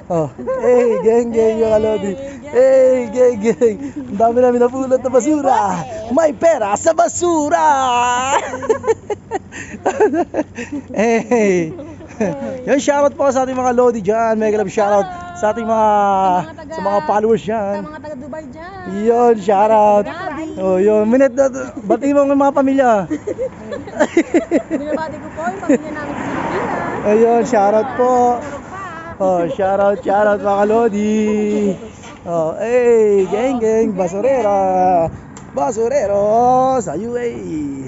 Oh, hey, geng mga lodi. Hey, geng. Ang dami namin napulot na basura. May pera sa basura. Hey. Yan, shoutout po sa ating mga lodi dyan. Mega love shoutout sa ating sa mga followers dyan. Sa mga taga Dubai dyan. Yun, shoutout. Oh, yun. Bati mo ang mga pamilya. Binabati ko po yung pamilya namin sa Pilipinas. Ayun, shoutout po. Oh, shoutout mga lodi. Oh, hey, geng, basurero sa UAE.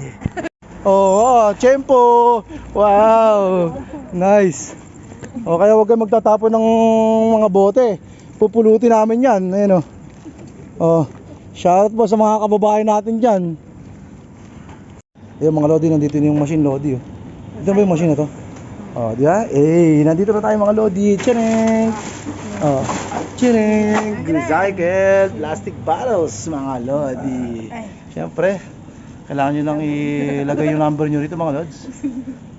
Oh, Tiyempo. Wow, nice. O kaya huwag kayong magtatapon ng mga bote. Pupulutin namin yan. Ayun o. Oh, shoutout po sa mga kababayan natin dyan. Ayun mga lodi, nandito na yung machine lodi. Oh. Ito ba yung machine na to? Oh, di ba? Eh, nandito na tayo mga lodi. Tchareng! Oh, tchareng! Recycled plastic bottles mga lodi. Siyempre, kailangan nyo lang ilagay yung number nyo rito mga lods.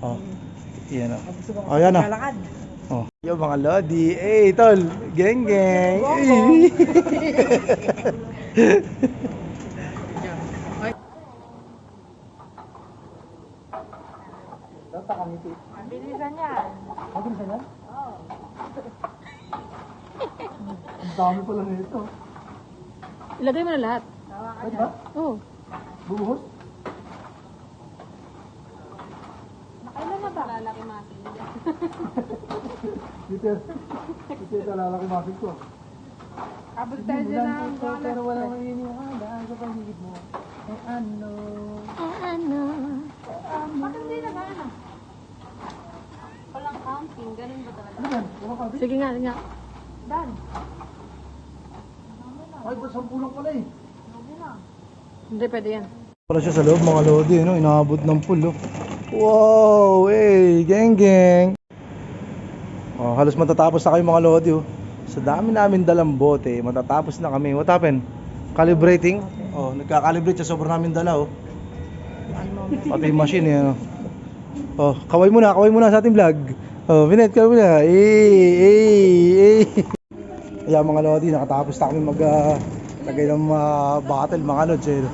Oh, yan o. Oh, yan o. Oh, yung mga lodi. Eh, tol. Geng. Bilisan yan. Bilisan yan? Oo. Ang dami pala nito. Ilagay mo na lahat. Pwede ba? Oo. Bubuhos? Nakailan na ba? Lalaki masin. Dito lalaki masin ko. Abot tayo dyan ng pero wala kang iniwala sa paligid mo. Ano? Bakit hindi nag-ano? Walang counting, ganun ba talaga? Ano yan? Wala ka? Sige nga. Dan. Ay, ba't 10 lang pala eh? Hindi, pwede yan. Para siya sa loob mga lodi, no? Inaabot ng pool, oh. Wow, hey, geng. Oh, halos matatapos na kayo mga lodi, oh. Sa dami namin dalang bote, matatapos na kami. What happened? Calibrating? Oh, nagka-calibrate sa sobrang namin dala, oh. Pati yung machine, eh, ano. Oh, kaway muna sa ating vlog. Oh, Vinet, kaway muna. Ayan mga lodi, nakatapos na kami lagay ng bottle mga lods, eh.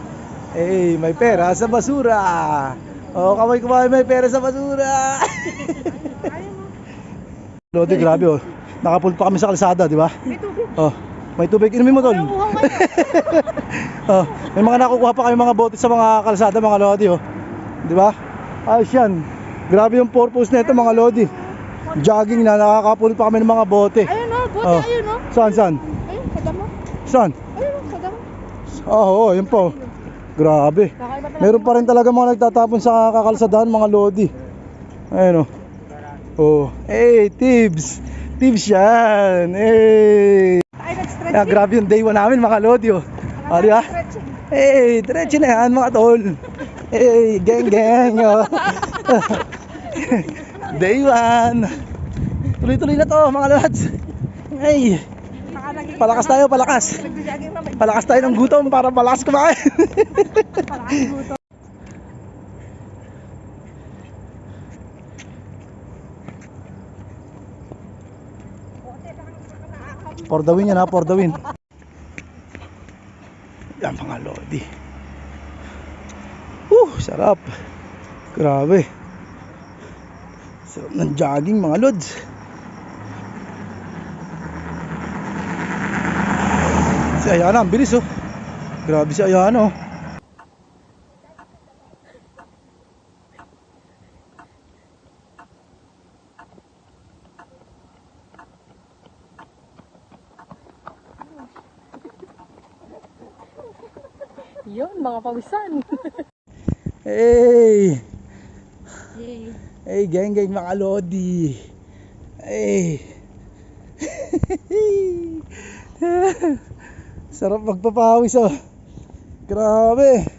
Eh, may pera sa basura. Oh, kaway, may pera sa basura. Lodi, grabe, oh. Nakapul pa kami sa kalsada, di ba? Oh, may tubig. Inumin mo, tol. Oh, may mga nakukuha pa kayo mga bote sa mga kalsada, mga lodi, oh. Di ba? Ayos yan. Grabe yung purpose nito, mga lodi. Jogging na, nakakapulot pa kami ng mga bote. Ayun o, bote, Oh. ayun o. Saan? Ayun, kadamo. Saan? Ayun o, kadamo. Oo, yun po. Grabe. Meron pa rin talaga mga nagtatapon sa kakalsadaan, mga lodi. Ayun o. Oh. Hey, Tibbs yan. Hey. Grabe yung day 1 namin, mga lodi, oh. Oh, di ba? Hey, diretso na yan, mga tol. Hey, geng, oh. Day 1. Tuloy-tuloy na to, mga lods. Hey. Palakas tayo. Palakas tayo ng gutom para malakas kumain. For the win yan, ha, for the win. Yan mga lodi. Sarap. Grabe. Sarap ng jogging mga lods. Si Ayana, ang bilis, oh. Grabe si Ayana, oh. Yun, mga pawisan. Hey, geng mga lodi. Hey. Sarap magpapawis, oh. Grabe.